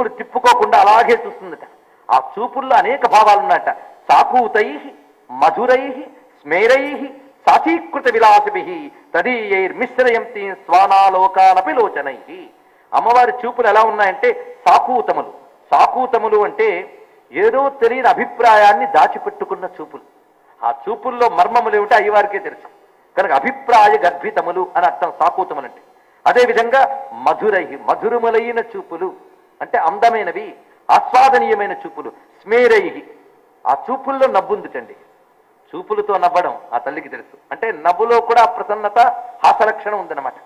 చూపులు తిప్పుకోకుండా అలాగే చూస్తుందట. ఆ చూపుల్లో అనేక భావాలు ఉన్నాయట. సాకూతై మధురై స్మేరై సాచీకృత విలాసిభి తదీయైర్మిశ్రయంతి స్వానాలోకానపి లోచనై. అమ్మవారి చూపులు ఎలా ఉన్నాయంటే సాకూతములు. సాకూతములు అంటే ఏదో తెలియని అభిప్రాయాన్ని దాచిపెట్టుకున్న చూపులు. ఆ చూపుల్లో మర్మములు ఏమిటో అయ్యవారికే తెలుసు కనుక అభిప్రాయ గర్భితములు అని అర్థం సాకూతములు అంటే. అదేవిధంగా మధురై మధురములైన చూపులు అంటే అందమైనవి ఆస్వాదనీయమైన చూపులు. స్మేరై ఆ చూపుల్లో నవ్వుందుటండి. చూపులతో నవ్వడం ఆ తల్లికి తెలుసు అంటే నవ్వులో కూడా ప్రసన్నత హాసలక్షణం ఉందన్నమాట.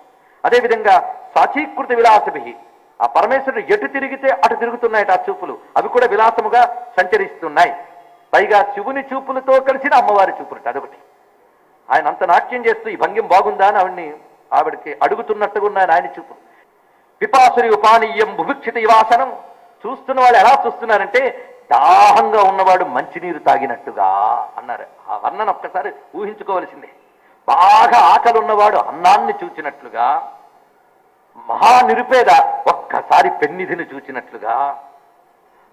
అదేవిధంగా సాచీకృత విలాసభి ఆ పరమేశ్వరుడు ఎటు తిరిగితే అటు తిరుగుతున్నాయట ఆ చూపులు. అవి కూడా విలాసముగా సంచరిస్తున్నాయి. పైగా శివుని చూపులతో కలిసిన అమ్మవారి చూపులట అదొకటి. ఆయన అంత నాట్యం చేస్తూ ఈ భంగ్యం బాగుందా అని ఆవిడకి అడుగుతున్నట్టుగా ఉన్నాయి ఆయన చూపులు. పిపాసురి ఉపానీయం బుభిక్షిత ఇవాసనం. చూస్తున్న వాళ్ళు ఎలా చూస్తున్నారంటే దాహంగా ఉన్నవాడు మంచినీరు తాగినట్టుగా అన్నారు. ఆ వర్ణన ఒక్కసారి ఊహించుకోవలసిందే. బాగా ఆకలి ఉన్నవాడు అన్నాన్ని చూచినట్లుగా, మహానిరుపేద ఒక్కసారి పెన్నిధిని చూచినట్లుగా,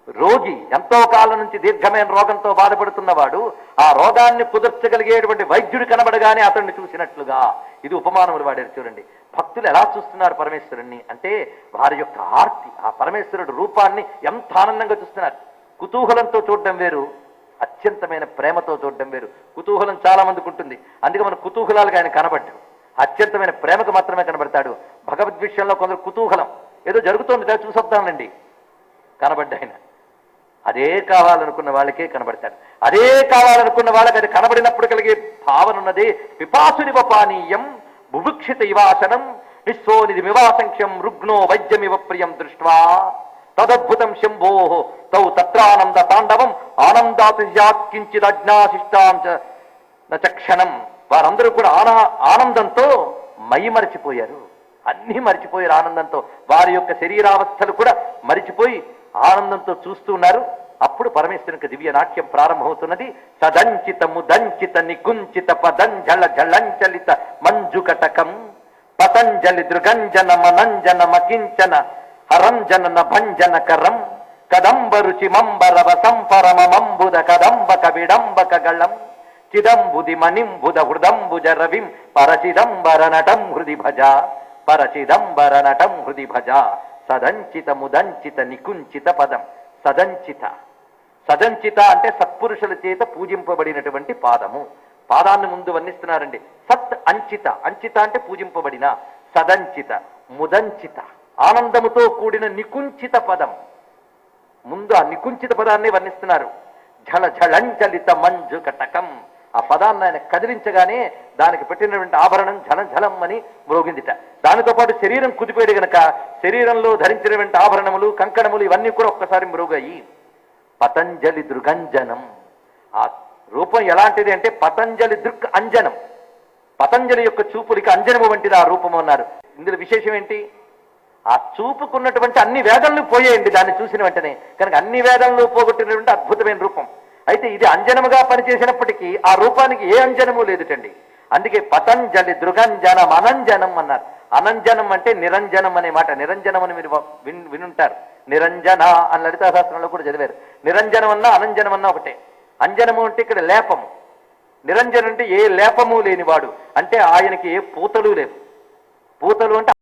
రోగి ఎంతో కాలం నుంచి దీర్ఘమైన రోగంతో బాధపడుతున్నవాడు ఆ రోగాన్ని కుదర్చగలిగేటువంటి వైద్యుడు కనబడగానే అతన్ని చూసినట్లుగా ఇది ఉపమానములు వాడారు. చూడండి భక్తులు ఎలా చూస్తున్నారు పరమేశ్వరుణ్ణి అంటే వారి యొక్క ఆర్తి, ఆ పరమేశ్వరుడు రూపాన్ని ఎంత ఆనందంగా చూస్తున్నారు. కుతూహలంతో చూడడం వేరు, అత్యంతమైన ప్రేమతో చూడడం వేరు. కుతూహలం చాలా మందికి ఉంటుంది, అందుకే మన కుతూహలాలుగా ఆయన కనబడ్డాడు. అత్యంతమైన ప్రేమకు మాత్రమే కనబడతాడు. భగవద్ విషయంలో కొందరు కుతూహలం ఏదో జరుగుతోంది చూసొద్దామండి కనబడ్డా ఆయన. అదే కావాలనుకున్న వాళ్ళకే కనబడతాడు. అదే కావాలనుకున్న వాళ్ళకి అది కనబడినప్పుడు కలిగే భావన ఉన్నది. పిపాసునివ పానీయం బుభుక్షిత ఇవాసనం నిస్సోనిధి మివాసంఖ్యం రుగ్నో వైద్యమివ ప్రియం దృష్ట్వా తదద్భుతం శంభో తౌ తత్రానంద తాండవం ఆనందాతికించిదజ్ఞాశిష్టాంచ నచక్షణం. వారందరూ కూడా ఆనందంతో మై మరిచిపోయారు. అన్నీ మరిచిపోయారు ఆనందంతో. వారి యొక్క శరీరావస్థలు కూడా మరిచిపోయి ఆనందంతో చూస్తూ ఉన్నారు. అప్పుడు పరమేశ్వరునికి దివ్య నాట్యం ప్రారంభమవుతున్నది. సదంచిత ముదంచిత నికుంచిత పదంజల జలంచలిత మంజుకటకం పతంజలి దృగంజన మనంజన మకించన హరంజన భంజన కరం కదంబ రుచి మంబరవ సంపరమ మంబుద కదంబక విడంబక గళం చిదంబుది మణింబుద హృదంబుజ రవిం పరచిదంబర నటం హృది భజ పరచిదంబర నటం హృది భజ. సదంచిత ముదంచిత నికుంచిత పదం. సదంచిత సదంచిత అంటే సత్పురుషుల చేత పూజింపబడినటువంటి పాదము. పాదాన్ని ముందు వర్ణిస్తున్నారండి. సత్ అంచిత, అంచిత అంటే పూజింపబడిన. సదంచిత ముదంచిత ఆనందముతో కూడిన నికుంచిత పదం. ముందు ఆ నికుంచిత పదాన్ని వర్ణిస్తున్నారు. ఝళ ఝళంచలిత మంజు కటకం. ఆ పదాన్ని ఆయన కదిలించగానే దానికి పెట్టినటువంటి ఆభరణం ఝలం ఝలం అని మ్రోగిందిట. దానితో పాటు శరీరం కుదిపోయాడు గనక శరీరంలో ధరించినటువంటి ఆభరణములు కంకణములు ఇవన్నీ కూడా ఒక్కసారి మ్రోగాయి. పతంజలి దృగంజనం. ఆ రూపం ఎలాంటిది అంటే పతంజలి దృక్ అంజనం. పతంజలి యొక్క చూపులకి అంజనము వంటిది ఆ రూపం అన్నారు. ఇందులో విశేషం ఏంటి? ఆ చూపుకున్నటువంటి అన్ని వేదనలు పోయేయండి దాన్ని చూసిన వెంటనే. కనుక అన్ని వేదనలు పోగొట్టినటువంటి అద్భుతమైన రూపం. అయితే ఇది అంజనముగా పనిచేసినప్పటికీ ఆ రూపానికి ఏ అంజనము లేదుటండి. అందుకే పతంజలి దృగంజనం అనంజనం అన్నారు. అనంజనం అంటే నిరంజనం అనే మాట. నిరంజనం అని మీరు వినుంటారు. నిరంజన అని లలితా శాస్త్రంలో కూడా చదివారు. నిరంజనం అన్నా అనంజనం అన్నా ఒకటే. అంజనము అంటే ఇక్కడ లేపము. నిరంజనం అంటే ఏ లేపము లేనివాడు అంటే ఆయనకి ఏ పూతలు లేవు. పూతలు అంటే